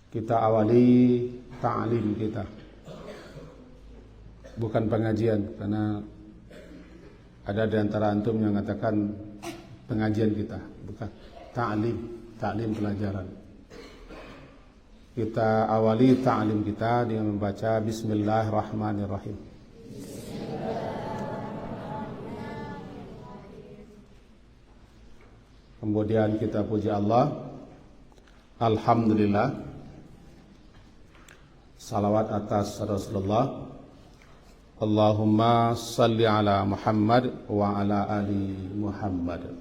Kita awali ta'lim kita, bukan pengajian, karena ada di antara antum yang mengatakan pengajian kita, bukan ta'lim pelajaran. Kita awali ta'lim kita dengan membaca Bismillahirrahmanirrahim. Kemudian kita puji Allah, Alhamdulillah. Salawat atas Rasulullah. Allahumma salli ala Muhammad wa ala ali Muhammad.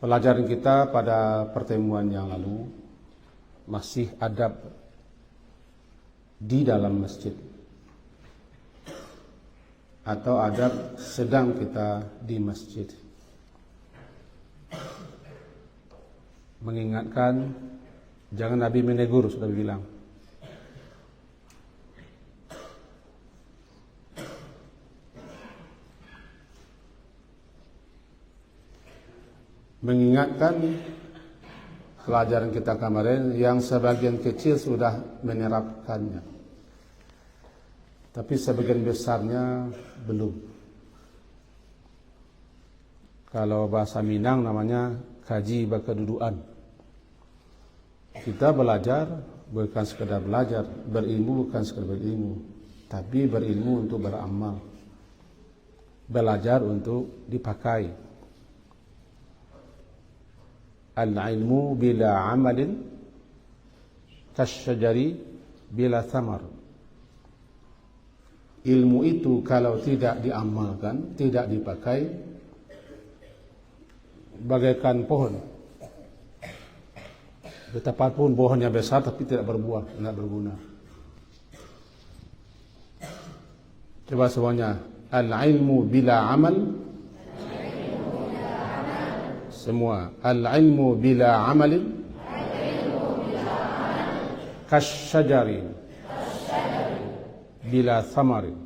Pelajaran kita pada pertemuan yang lalu masih adab di dalam masjid, atau adab sedang kita di masjid. Mengingatkan, jangan Nabi menegur, sudah bilang. Mengingatkan pelajaran kita kemarin yang sebagian kecil sudah menerapkannya, tapi sebagian besarnya belum. Kalau bahasa Minang namanya kaji bakaduduan. Kita belajar bukan sekedar belajar, berilmu bukan sekedar berilmu, tapi berilmu untuk beramal, belajar untuk dipakai. Al-ilmu bila amalin kasyajari bila thamar. Ilmu itu kalau tidak diamalkan, tidak dipakai, bagaikan pohon. Betapapun pohonnya besar tapi tidak berbuah, tidak berguna. Coba semuanya. Al-ilmu bila amal. Semua. Al-ilmu bila amalin kasyajari bila thamarin.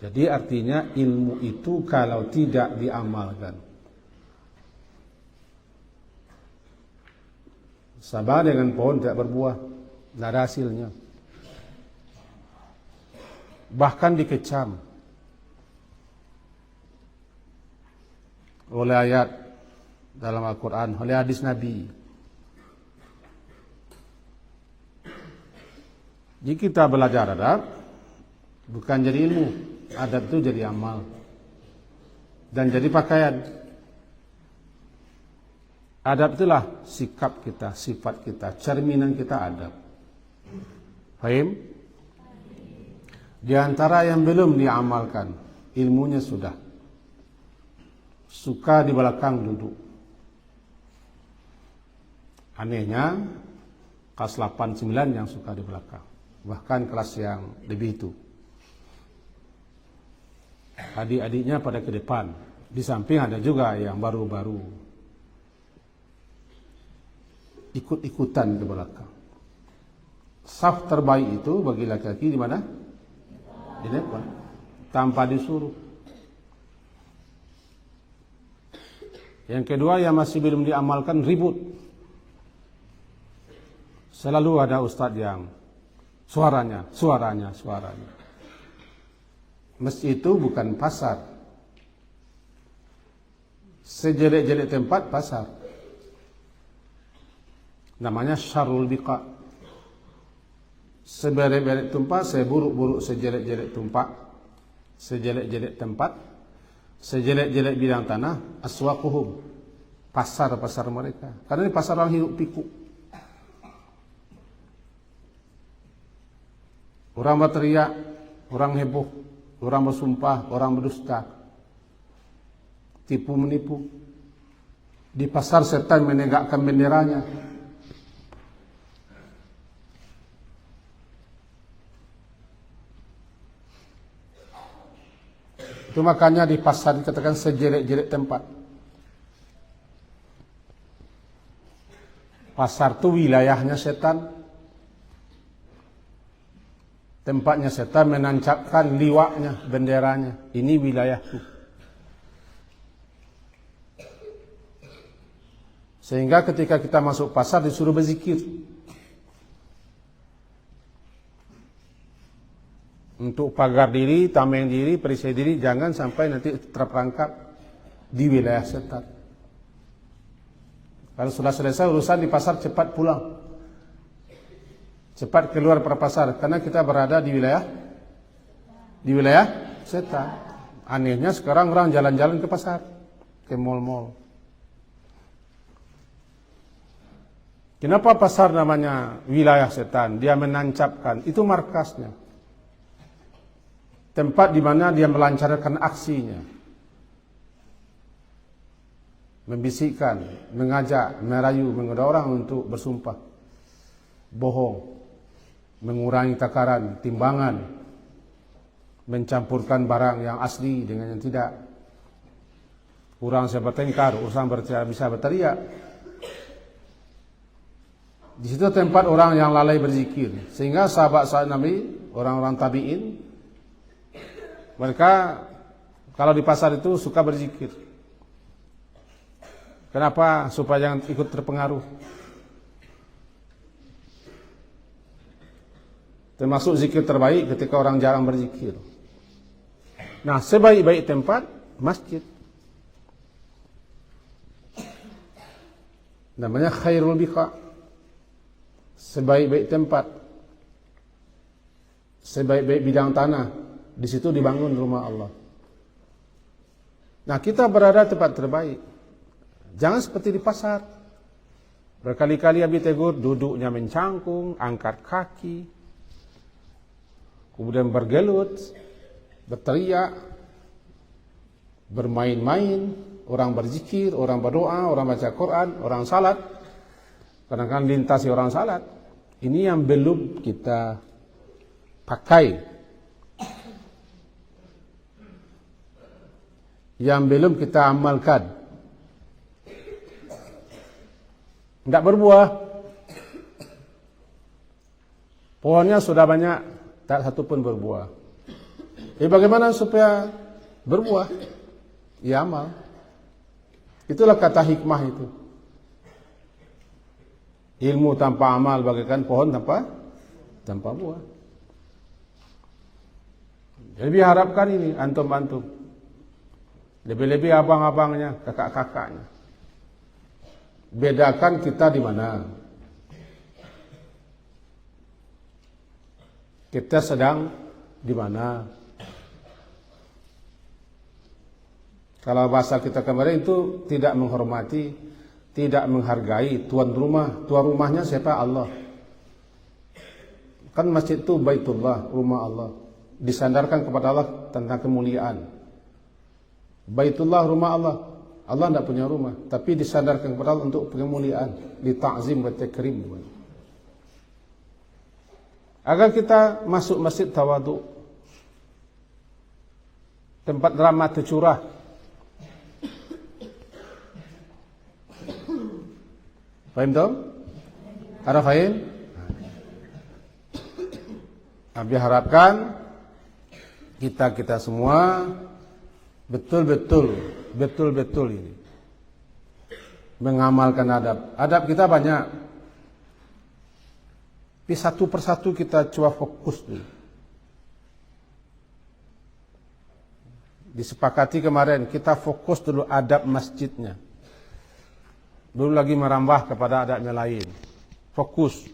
Jadi artinya ilmu itu kalau tidak diamalkan, sama dengan pohon tidak berbuah, tidak ada hasilnya. Bahkan dikecam oleh ayat dalam Al-Quran, oleh hadis Nabi. Jika kita belajar adab, bukan jadi ilmu, adab itu jadi amal dan jadi pakaian. Adab itulah sikap kita, sifat kita, cerminan kita adab. Fahim? Di antara yang belum diamalkan, ilmunya sudah. Suka di belakang duduk. Anehnya, kelas 8, 9 yang suka di belakang. Bahkan kelas yang lebih itu. Adik-adiknya pada ke depan. Di samping ada juga yang baru-baru ikut-ikutan ke belakang. Saf terbaik itu bagi laki-laki di mana? Di depan, tanpa disuruh. Yang kedua yang masih belum diamalkan, ribut. Selalu ada ustadz yang suaranya. Masjid itu bukan pasar. Sejelek-jelek tempat pasar. Namanya syarrul biqa. Seberek-berek tempat, seburuk-buruk sejelek-jelek tempat, sejelek-jelek tempat, sejelek-jelek bidang tanah, aswaquhum, pasar-pasar mereka. Karena ini pasar orang hidup pikuk. Orang berteriak, orang heboh, orang bersumpah, orang berdusta, tipu menipu. Di pasar setan menegakkan benderanya. Itu makanya di pasar dikatakan sejelek-jelek tempat. Pasar itu wilayahnya setan. Tempatnya setan menancapkan liwaknya, benderanya. Ini wilayahku. Sehingga ketika kita masuk pasar disuruh berzikir. Untuk pagar diri, tameng diri, perisai diri, jangan sampai nanti terperangkap di wilayah setan. Kalau sudah selesai urusan di pasar, cepat pulang. Cepat keluar per pasar, karena kita berada di wilayah setan. Anehnya sekarang orang jalan-jalan ke pasar, ke mal-mal. Kenapa pasar namanya wilayah setan? Dia menancapkan, itu markasnya. Tempat di mana dia melancarkan aksinya. Membisikkan, mengajak, merayu, menggoda orang untuk bersumpah. Bohong. Mengurangi takaran, timbangan. Mencampurkan barang yang asli dengan yang tidak. Kurang bisa bertengkar, urusan bisa berteriak. Di situ tempat orang yang lalai berzikir. Sehingga sahabat-sahabat Nabi, orang-orang tabi'in, mereka kalau di pasar itu suka berzikir. Kenapa? Supaya jangan ikut terpengaruh. Termasuk zikir terbaik ketika orang jarang berzikir. Nah, sebaik-baik tempat masjid. Namanya khairul biqa. Sebaik-baik tempat. Sebaik-baik bidang tanah. Di situ dibangun rumah Allah. Nah, kita berada tempat terbaik. Jangan seperti di pasar. Berkali-kali Abi tegur, duduknya mencangkung, angkat kaki, kemudian bergelut, berteriak, bermain-main, orang berzikir, orang berdoa, orang baca Quran, orang salat. Kadang-kadang lintasi orang salat. Ini yang belum kita pakai. Yang belum kita amalkan. Tidak berbuah. Pohonnya sudah banyak, tak satu pun berbuah. Bagaimana supaya berbuah? Ya amal. Itulah kata hikmah itu. Ilmu tanpa amal bagaikan pohon tanpa buah. Jadi harapkan ini antum-antum. Lebih-lebih abang-abangnya, kakak-kakaknya. Bedakan kita di mana. Kita sedang di mana. Kalau bahasa kita kemarin itu tidak menghormati, tidak menghargai tuan rumah. Tuan rumahnya siapa? Allah. Kan masjid itu Baitullah, rumah Allah. Disandarkan kepada Allah tentang kemuliaan. Baitullah, rumah Allah. Allah tidak punya rumah, tapi disandarkan kepada Allah untuk kemuliaan, dita'zim wa takrim. Agar kita masuk masjid tawadhu, tempat ramah tercurah. Faham tak? Ada faham? Abi harapkan kita semua betul-betul ini mengamalkan adab. Adab kita banyak. Tapi satu persatu kita coba fokus dulu. Disepakati kemarin kita fokus dulu adab masjidnya. Dulu lagi merambah kepada adabnya lain. Fokus.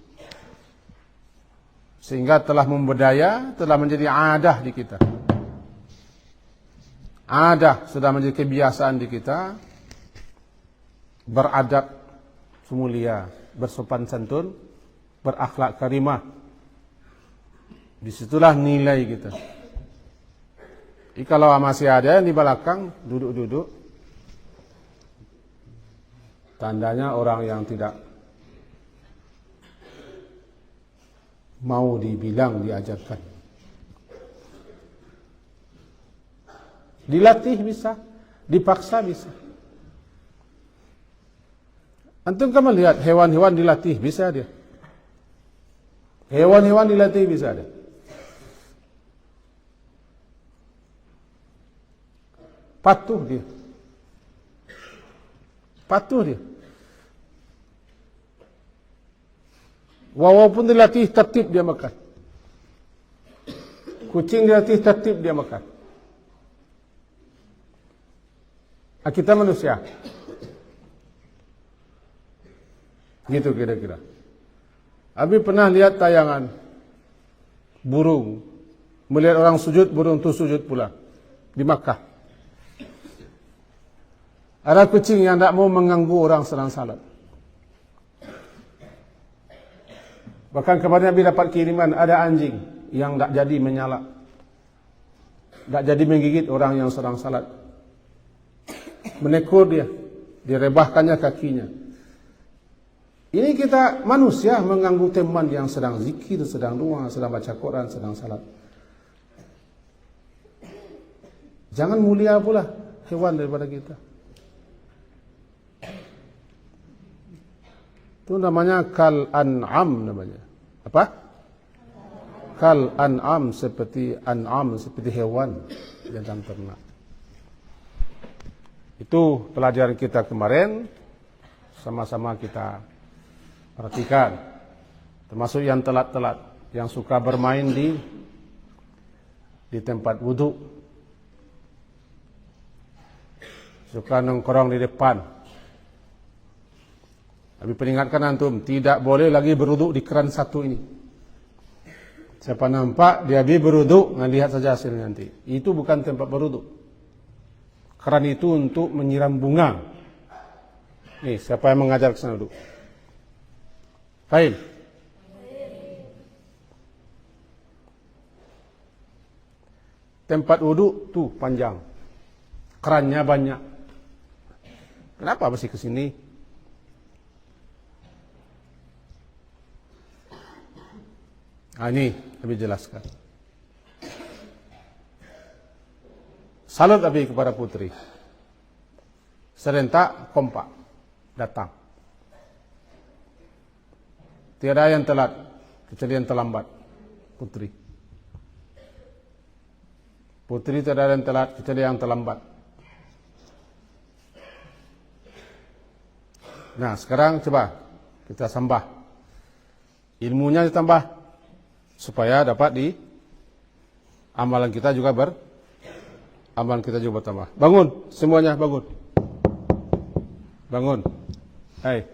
Sehingga telah membudaya, telah menjadi adah di kita. Adah sudah menjadi kebiasaan di kita. Beradab semulia, bersopan santun, berakhlak karimah. Disitulah nilai kita. Jadi kalau masih ada yang di belakang duduk-duduk, tandanya orang yang tidak mau dibilang diajarkan. Dilatih bisa, dipaksa bisa. Antum kan melihat hewan-hewan dilatih bisa dia. Hewan-hewan dilatih bisa dia. Patuh dia. Patuh dia. Walaupun dilatih tertib dia makan. Kucing dilatih tertib dia makan. Kita manusia. Gitu kira-kira. Abi pernah lihat tayangan burung. Melihat orang sujud, burung itu sujud pula. Di Makkah. Ada kucing yang tidak mau mengganggu orang sedang salat. Bahkan kemarin Nabi dapat kiriman, ada anjing yang tak jadi menyala, tak jadi menggigit orang yang sedang salat. Menekur dia, direbahkannya kakinya. Ini kita manusia mengganggu teman yang sedang zikir, sedang doa, sedang baca Quran, sedang salat. Jangan mulia pula hewan daripada kita. Itu namanya kal an'am namanya. Apa? Kal an'am, seperti hewan yang ternak. Itu pelajaran kita kemarin, sama-sama kita perhatikan. Termasuk yang telat-telat, yang suka bermain di tempat wudhu, suka nongkrong di depan. Tapi peringatkan antum, tidak boleh lagi berwuduk di keran satu ini. Siapa nampak dia berwuduk, lihat saja hasilnya nanti. Itu bukan tempat berwuduk. Keran itu untuk menyiram bunga. Nih, siapa yang mengajar ke sana dulu? Baik. Tempat wuduk tuh panjang. Kerannya banyak. Kenapa mesti ke sini? Ini Abi jelaskan. Salut Abi kepada putri. Serentak kompak datang. Tiada yang telat, kecuali yang terlambat. Putri. Putri tiada yang telat, kecuali yang terlambat. Nah, sekarang coba kita sambah. Ilmunya ditambah. Supaya dapat di amalan kita juga bertambah. Bangun, semuanya bangun. Bangun. Hai.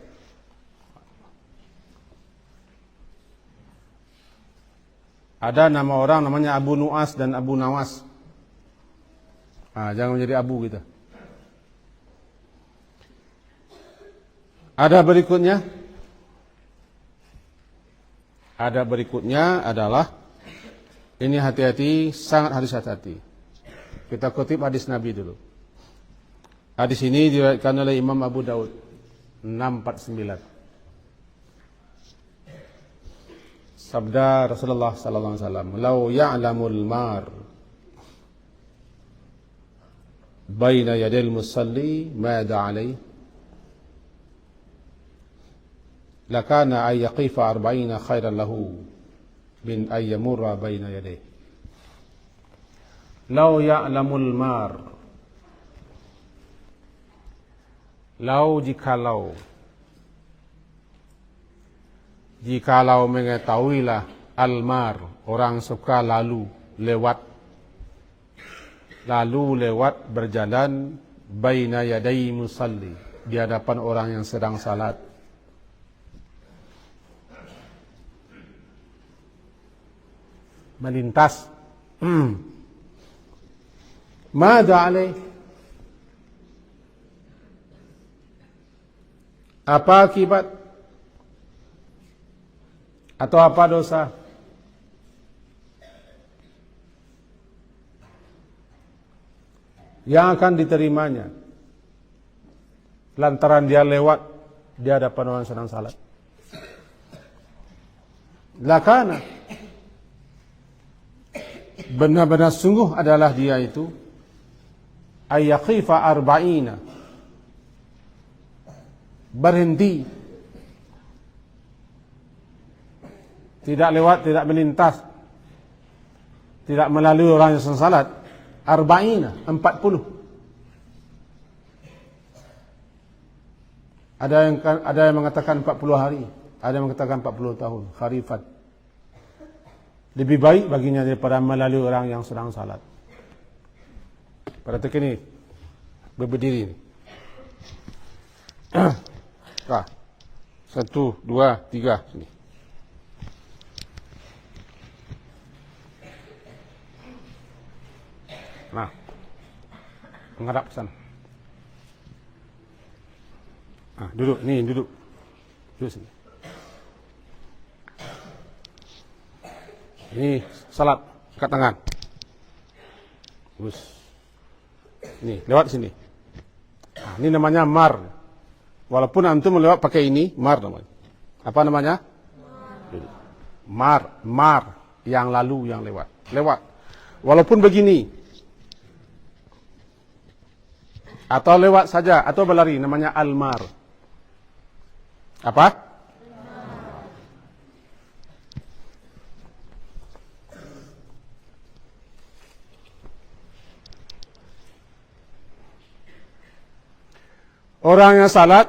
Ada nama orang namanya Abu Nu'as dan Abu Nawas. Jangan menjadi Abu kita. Ada berikutnya adalah ini hati-hati, sangat harus hati-hati. Kita kutip hadis Nabi dulu. Hadis ini diriwayatkan oleh Imam Abu Daud 649. Sabda Rasulullah sallallahu alaihi wasallam, "Lau ya'lamul mar baina yadil musalli ma da'alai lakana ay yaqifa 40 khairan lahu min ay yamurra baina yadayhi." Lau ya'lamul mar, lau jikalau mengetahuilah al-mar, orang suka lalu lewat berjalan baina yadai musalli, di hadapan orang yang sedang salat. Melintas. Mada alaih? Apa akibat? Atau apa dosa? Yang akan diterimanya lantaran dia lewat di hadapan orang sedang salat. Lakana, benar-benar sungguh adalah dia itu ayyaqifa 40, berhenti, tidak lewat, tidak melintas, tidak melalui orang yang sedang salat. 40. Ada yang mengatakan 40 hari. Ada yang mengatakan 40 tahun. Kharifan. Lebih baik baginya daripada melalui orang yang sedang salat. Pada tekan ni, berdiri ni. Nah, 1, 2, 3 sini. Nah, menghadap ke sana. Nah, duduk, ni duduk. Duduk sini. Ini salat, angkat tangan. Terus. Ini, lewat sini. Nah, ini namanya mar. Walaupun antum lewat pakai ini, mar namanya. Apa namanya? Mar. Mar. Yang lalu, yang lewat. Lewat. Walaupun begini. Atau lewat saja, atau berlari, namanya al-mar. Apa? Orang yang salat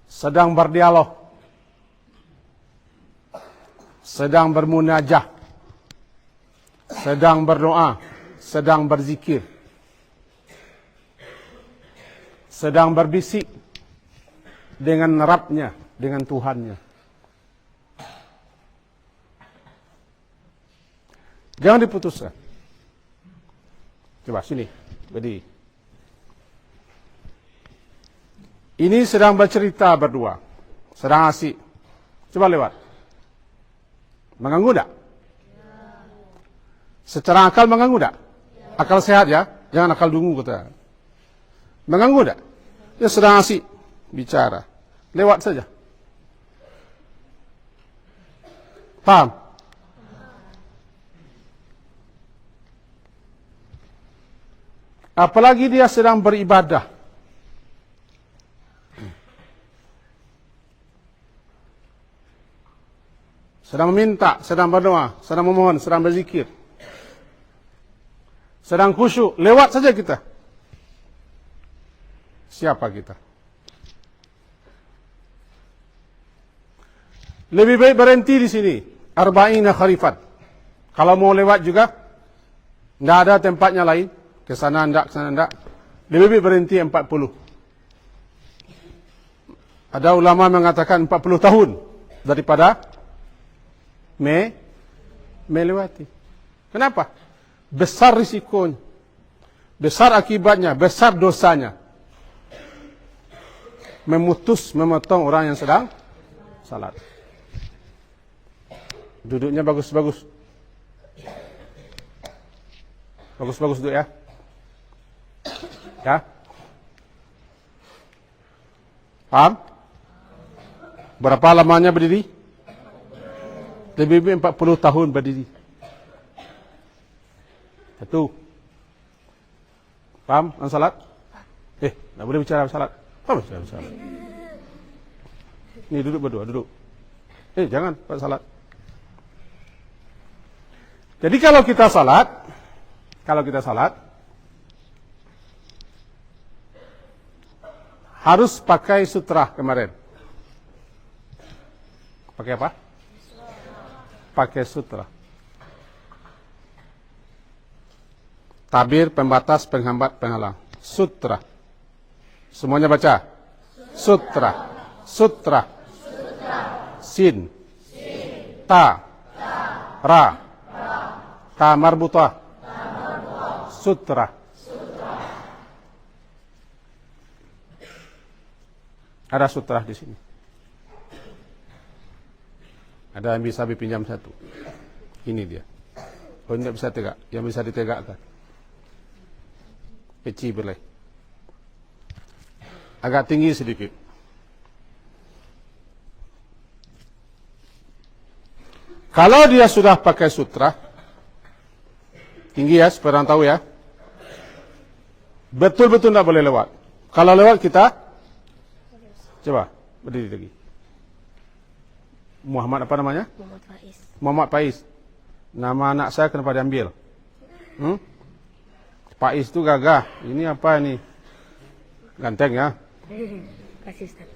sedang berdialog, sedang bermunajah, sedang berdoa, sedang berzikir, sedang berbisik dengan Rabbnya, dengan Tuhannya. Jangan diputuskan. Coba sini, berdiri. Ini sedang bercerita berdua, sedang asik. Coba lewat. Mengganggu tak? Secara akal mengganggu tak? Akal sehat ya, jangan akal dungu kata. Mengganggu tak? Dia sedang asik bicara, lewat saja. Paham? Apalagi dia sedang beribadah. Sedang meminta, sedang berdoa, sedang memohon, sedang berzikir. Sedang khusyuk, lewat saja kita. Siapa kita? Lebih baik berhenti di sini. Arba'ina kharifat. Kalau mau lewat juga, tidak ada tempatnya lain. Ke sana enggak, ke sana enggak. Lebih baik berhenti 40. Ada ulama mengatakan 40 tahun daripada melewati. Kenapa? Besar risikonya, besar akibatnya, besar dosanya. Memotong orang yang sedang salat. Duduknya bagus-bagus. Bagus-bagus duduk ya. Ya. Paham? Berapa lamanya berdiri? Lebih 40 tahun berdiri. Satu. Paham? Salat? Tak boleh bicara salat. Apa bicara salat? Ni duduk berdua, duduk. Jangan buat salat. Jadi kalau kita salat, harus pakai sutra kemarin. Pakai apa? Pakai sutra. Tabir, pembatas, penghambat, penghalang. Sutra. Semuanya baca. Sutra. Sutra. Sin. Ta. Ra. Ta marbutah. Sutra. Ada sutra di sini. Ada yang bisa dipinjam satu. Ini dia. Oh, tidak bisa tegak. Yang bisa ditegakkan. Kecil boleh. Agak tinggi sedikit. Kalau dia sudah pakai sutra, tinggi ya, supaya orang tahu ya. Betul-betul tidak boleh lewat. Kalau lewat kita, coba berdiri lagi. Muhammad apa namanya? Muhammad Faiz. Muhammad Faiz. Nama anak saya kenapa diambil? Faiz itu gagah. Ini apa ini? Ganteng ya. Kasih Ustaz.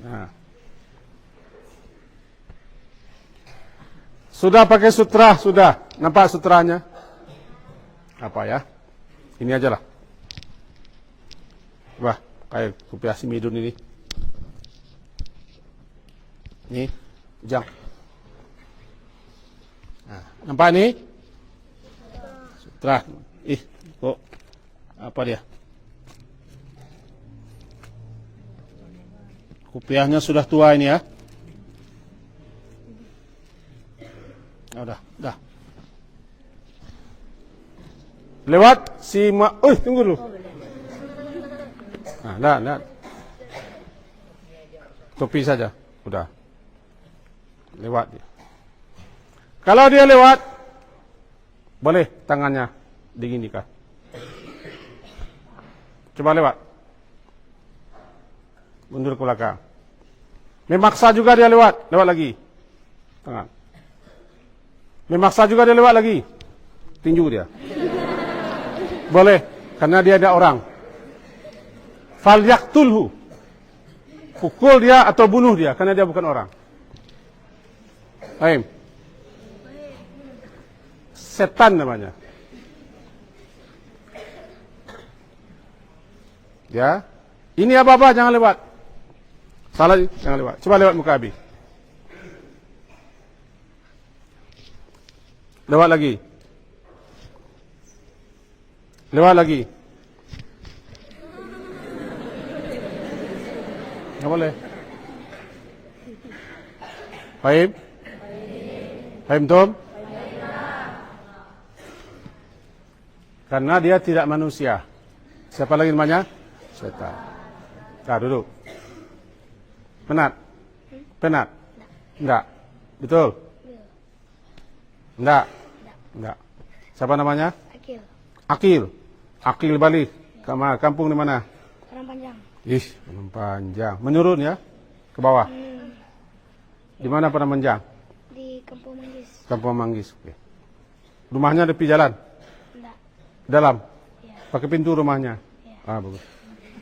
Nah. Sudah pakai sutra, sudah. Nampak sutranya? Apa ya? Ini aja lah. Wah, kayak kopiasi midun ini. Ini, jang. Nah, nampak ini? Sutra. Kok apa dia? Kopiahnya sudah tua ini ya. Dah. Lewat si tunggu dulu. Nah, dah. Topi saja, udah. Lewat dia. Kalau dia lewat, boleh tangannya diginikan. Coba lewat. Mundur ke belakang. Memaksa juga dia lewat lagi. Tangan. Memaksa juga dia lewat lagi. Tinju dia. Boleh, karena dia ada orang. Falyaktulhu. Pukul dia atau bunuh dia, karena dia bukan orang. Baik. Setan namanya. Ya. Ini apa-apa, jangan lewat. Salah, jangan lewat. Coba lewat muka Abi. Lewat lagi. Lewat lagi. Nggak boleh. Fahim? Fahim Tom? Karena dia tidak manusia. Siapa lagi namanya? Setan. Nah, duduk. Penat? Penat? Enggak. Betul? Enggak. Siapa namanya? Akil. Akil balik. Kampung di mana? Padang Panjang. Padang Panjang. Menurun ya? Ke bawah. Di mana Padang Panjang? Di Kampung Manggis. Kampung Manggis. Oke. Rumahnya tepi jalan? Enggak. Dalam? Ya. Pakai pintu rumahnya? Ya. Bagus.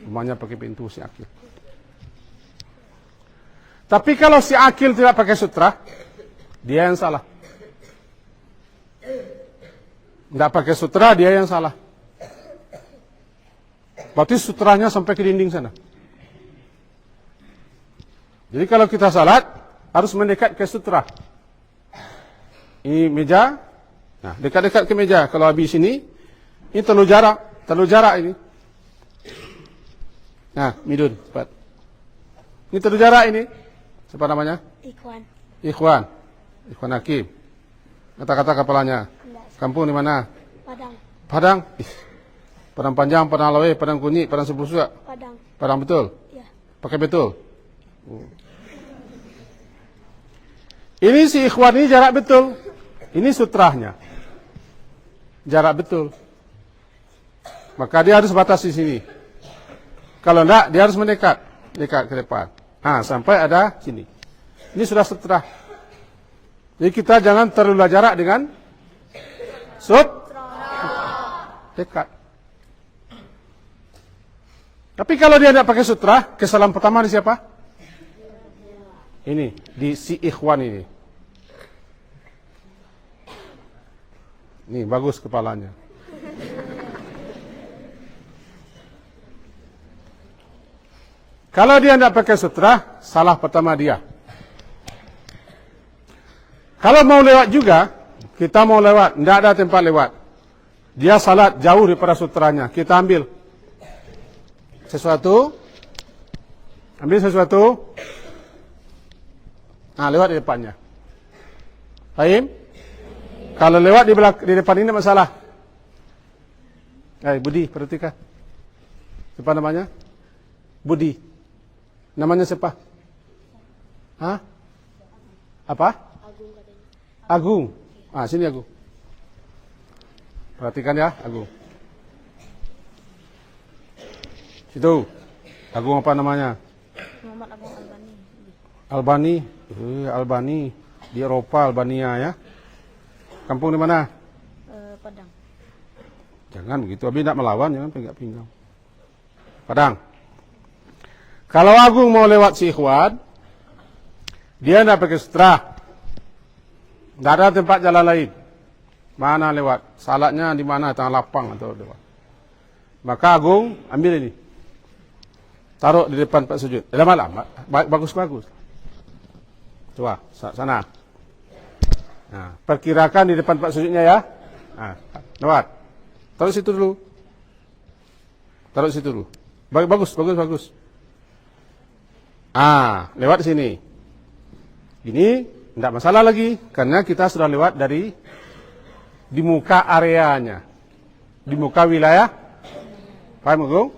Rumahnya pakai pintu si Akil. Tapi kalau si Akil tidak pakai sutra, dia yang salah. Tidak pakai sutra, dia yang salah. Berarti sutranya sampai ke dinding sana. Jadi kalau kita salat, harus mendekat ke sutra. Ini meja. Nah, dekat-dekat ke meja. Kalau habis ini terlalu jarak ini. Nah, midun, cepat. Ini terlalu jarak ini. Siapa namanya? Ikhwan Hakim. Kata-kata kepalanya. Kampung di mana? Padang. Padang Panjang, Padang Lawe, Padang Kunyi, Padang Sebusuak. Padang betul? Ya. Pakai betul? Ini si Ikhwan ini jarak betul. Ini sutrahnya. Jarak betul. Maka dia harus batas di sini. Kalau enggak, dia harus mendekat. Dekat ke depan. Sampai ada sini. Ini sudah sutra. Jadi kita jangan terlalu jarak dengan dekat. Tapi kalau dia tidak pakai sutra, kesalahan pertama di siapa? Ini, di si Ikhwan ini. Nih, bagus kepalanya. Kalau dia tidak pakai sutra, salah pertama dia. Kalau mau lewat juga, kita mau lewat, tidak ada tempat lewat. Dia salat jauh daripada sutranya. Kita ambil sesuatu. Lewat di depannya. Fahim? Kalau lewat di depan ini masalah. Budi, perhatikan. Siapa namanya? Budi. Namanya siapa? Apa? Agung. Sini Agung. Perhatikan ya, Agung. Situ. Agung apa namanya? Muhammad Agung Albani. Albani. Albani. Di Eropa, Albania ya. Kampung di mana? Padang. Jangan begitu. Abi tidak melawan, jangan pegang pinggang. Padang. Kalau Agung mau lewat si Ikhwan, dia tidak pakai setrah. Tidak ada tempat jalan lain. Mana lewat? Salatnya di mana? Tengah lapang atau lewat. Maka Agung ambil ini. Taruh di depan Pak Sujud. Lama-lama. Bagus-bagus. Coba, sana. Nah, perkirakan di depan Pak Sujudnya ya. Nah, lewat. Taruh situ dulu. Taruh situ dulu. Bagus. Lewat sini. Ini tidak masalah lagi, karena kita sudah lewat dari di muka areanya, di muka wilayah. Paham Agung?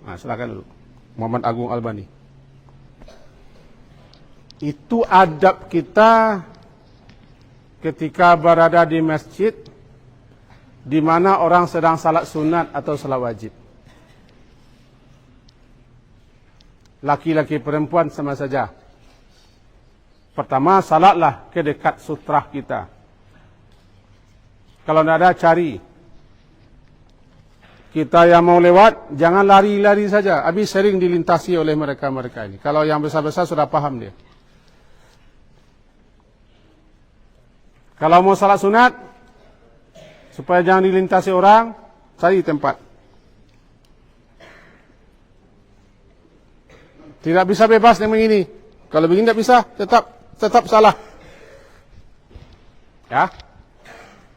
Nah, silakan dulu. Muhammad Agung Albani. Itu adab kita ketika berada di masjid di mana orang sedang salat sunat atau salat wajib. Laki-laki perempuan sama saja. Pertama, salatlah ke dekat sutra kita. Kalau tidak ada, cari. Kita yang mau lewat, jangan lari-lari saja. Habis sering dilintasi oleh mereka-mereka ini. Kalau yang besar-besar sudah paham dia. Kalau mau salat sunat, supaya jangan dilintasi orang, cari tempat. Tidak bisa bebas dengan ini. Kalau begini tidak bisa, tetap salah. Ya?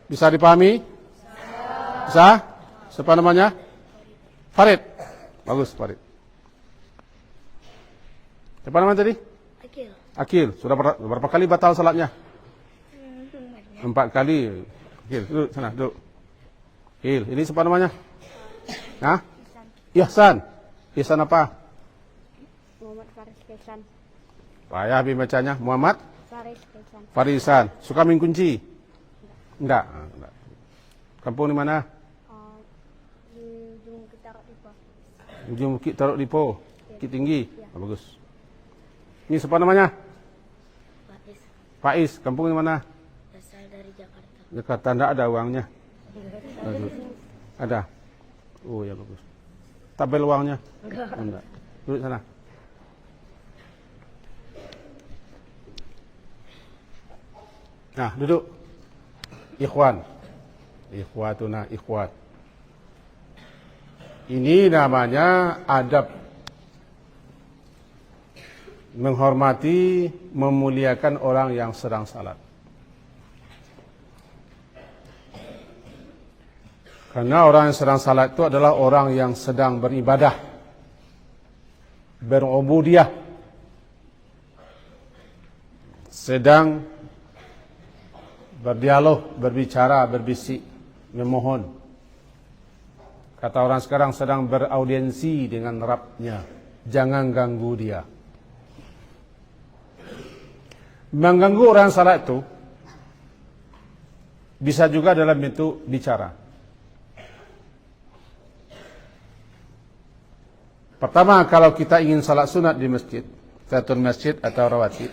Bisa dipahami? Bisa? Siapa namanya? Farid. Bagus, Farid. Siapa namanya tadi? Akil. Sudah berapa kali batal salatnya? 4 kali. Akil, duduk sana, duduk. Akil, ini siapa namanya? Hah? Ihsan. Ihsan apa? Muhammad Faris Kaisan. Payah bacanya. Muhammad Faris Kaisan. Farisan. Suka main kunci? Enggak. Kampung di mana? Di Ujung Taruh Dipo. Ujung Bukit Taruh Dipo. Bukit Tinggi. Ya. Bagus. Ini siapa namanya? Faiz. Faiz. Kampung di mana? Asal dari Jakarta. Jakarta. Enggak ada uangnya. Ada. Oh ya bagus. Tabel uangnya? Enggak. Duduk sana. Nah, duduk. Ikhwan. Ikhwatuna ikhwat. Ini namanya adab. Menghormati, memuliakan orang yang sedang salat. Karena orang yang sedang salat itu adalah orang yang sedang beribadah. Berubudiyah. Sedang berdialog, berbicara, berbisik, memohon. Kata orang sekarang sedang beraudiensi dengan Rabbnya. Jangan ganggu dia. Mengganggu orang salat itu bisa juga dalam bentuk bicara. Pertama, kalau kita ingin salat sunat di masjid, tahiyatul masjid atau rawatib,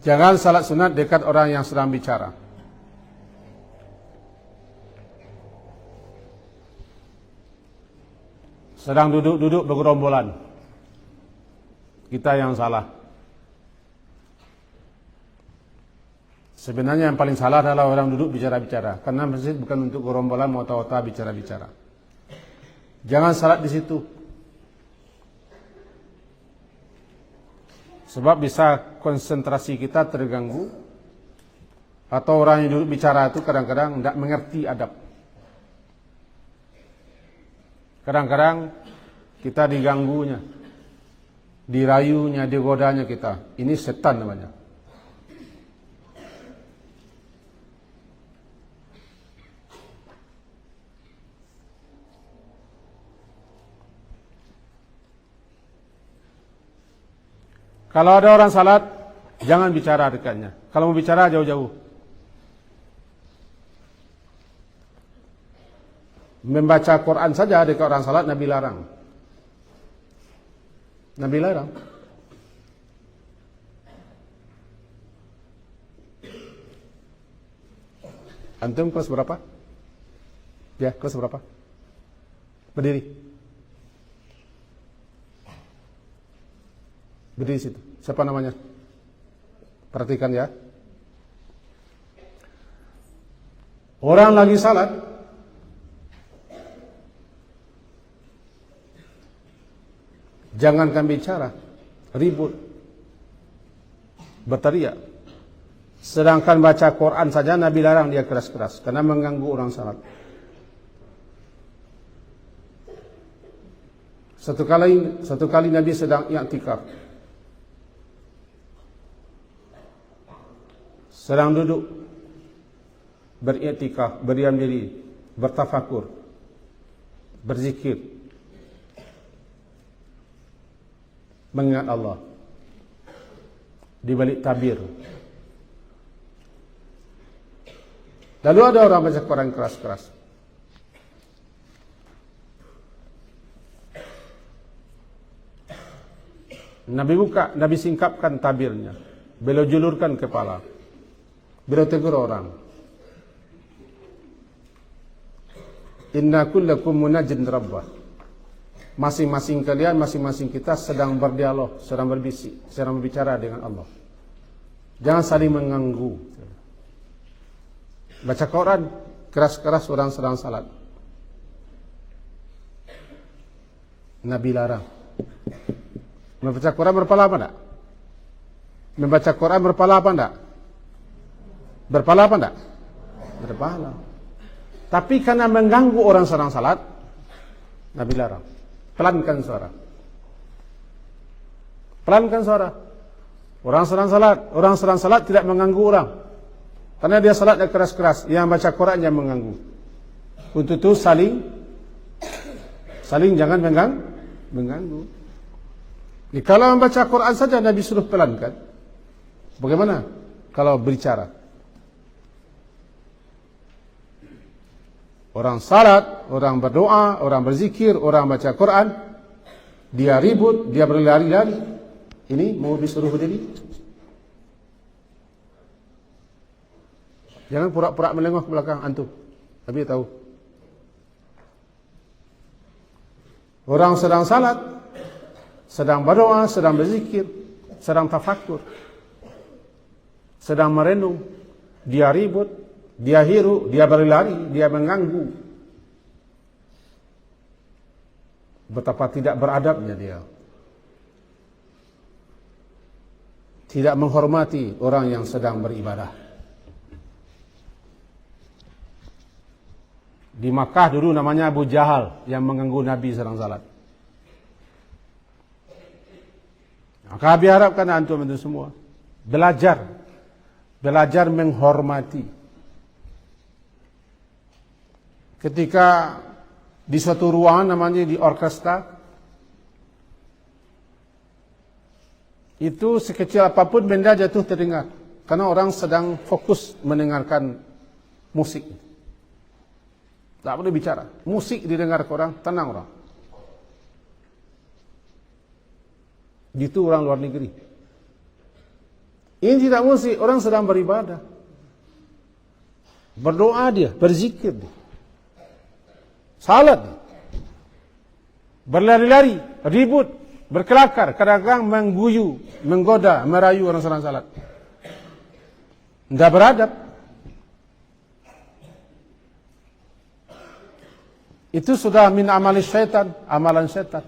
jangan salat sunat dekat orang yang sedang bicara. Sedang duduk-duduk bergerombolan. Kita yang salah. Sebenarnya yang paling salah adalah orang duduk bicara-bicara. Karena masjid bukan untuk gerombolan mota-mota bicara-bicara. Jangan salat di situ. Sebab bisa konsentrasi kita terganggu. Atau orang yang duduk bicara itu kadang-kadang tidak mengerti adab. Kadang-kadang kita diganggunya, dirayunya, digodanya kita. Ini setan namanya. Kalau ada orang salat, jangan bicara dekatnya. Kalau mau bicara jauh-jauh. Membaca Quran saja dekat orang salat Nabi larang. Nabi larang. Antum kelas berapa? Ya, kelas berapa? Berdiri. Berdiri situ. Siapa namanya? Perhatikan ya. Orang lagi salat, jangankan bicara, ribut, berteriak. Sedangkan baca Quran saja Nabi larang dia keras-keras karena mengganggu orang salat. Satu kali Nabi sedang i'tikaf, sedang duduk beriktikaf, berdiam diri, bertafakur, berzikir, mengingat Allah di balik tabir. Lalu ada orang baca Quran keras-keras. Nabi buka, Nabi singkapkan tabirnya. Beliau julurkan kepala. Beliau tegur orang. Inna kullakum munajjin rabbah. Masing-masing kalian, masing-masing kita sedang berdialog, sedang berbisik, sedang berbicara dengan Allah. Jangan saling mengganggu. Baca Quran keras-keras orang sedang salat. Nabi larang. Membaca Quran berpahala apa enggak? Membaca Quran berpahala apa enggak? Berpahala apa enggak? Berpahala. Tapi karena mengganggu orang sedang salat, Nabi larang. Pelankan suara. Pelankan suara. Orang sedang salat tidak mengganggu orang. Karena dia salatnya keras-keras, yang baca Quran yang mengganggu. Untuk itu saling jangan mengganggu. Jadi, kalau membaca Quran saja Nabi suruh pelankan, bagaimana kalau berbicara? Orang salat, orang berdoa, orang berzikir, orang baca Quran, dia ribut, dia berlari-lari. Ini mau disuruh berdiri? Jangan pura-pura melengok ke belakang antum. Tapi tahu. Orang sedang salat, sedang berdoa, sedang berzikir, sedang tafakur, sedang merenung, dia ribut, dia hiru, dia berlari, dia mengganggu. Betapa tidak beradabnya dia. Tidak menghormati orang yang sedang beribadah. Di Makkah dulu namanya Abu Jahal yang mengganggu Nabi sedang salat. Maka Nabi harapkan antum itu semua belajar menghormati. Ketika di suatu ruangan namanya di orkestra, itu sekecil apapun benda jatuh terdengar karena orang sedang fokus mendengarkan musik. Tak boleh bicara. Musik didengar ke orang, tenang orang. Gitu orang luar negeri. Ini tidak musik, orang sedang beribadah. Berdoa dia, berzikir dia. Salat dia. Berlari-lari, ribut, berkelakar, kadang-kadang mengguyu, menggoda, merayu orang sedang salat. Tidak beradab. Itu sudah min amali syaitan, amalan syaitan.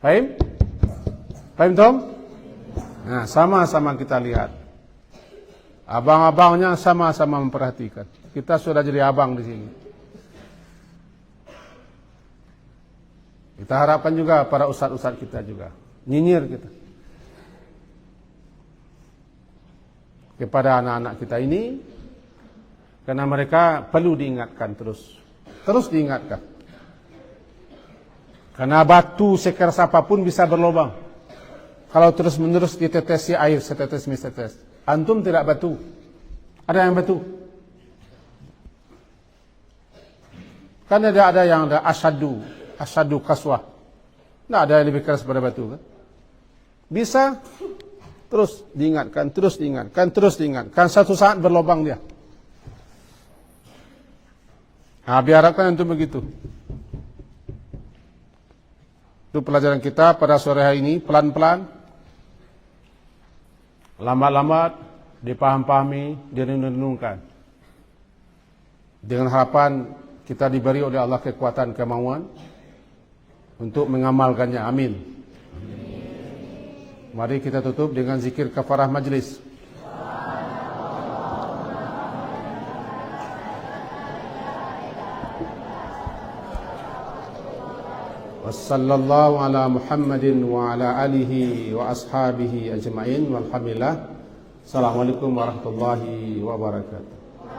Fahim? Fahim Tom? Nah, sama-sama kita lihat. Abang-abangnya sama-sama memperhatikan. Kita sudah jadi abang di sini. Kita harapkan juga para ustaz-ustaz kita juga nyinyir kita kepada anak-anak kita ini. Karena mereka perlu diingatkan terus diingatkan. Karena batu sekeras apapun bisa berlubang. Kalau terus-menerus ditetesi air setetes demi setetes. Antum tidak batu. Ada yang batu. Kan ada yang ada asyadu kaswah. Tidak ada yang lebih keras pada batu kan? Bisa Terus diingatkan, terus diingatkan, terus diingatkan. Satu saat berlobang dia. Nah, biarkan untuk begitu. Itu pelajaran kita pada sore hari ini, pelan-pelan, lambat-lambat, dipaham-pahami, direnung-renungkan. Dengan harapan kita diberi oleh Allah kekuatan, kemauan untuk mengamalkannya. Amin. Mari kita tutup dengan zikir kafarah majlis. Wassallallahu ala Muhammadin wa ala alihi wa ashabihi ajma'in walhamdulillah. Assalamualaikum warahmatullahi wabarakatuh.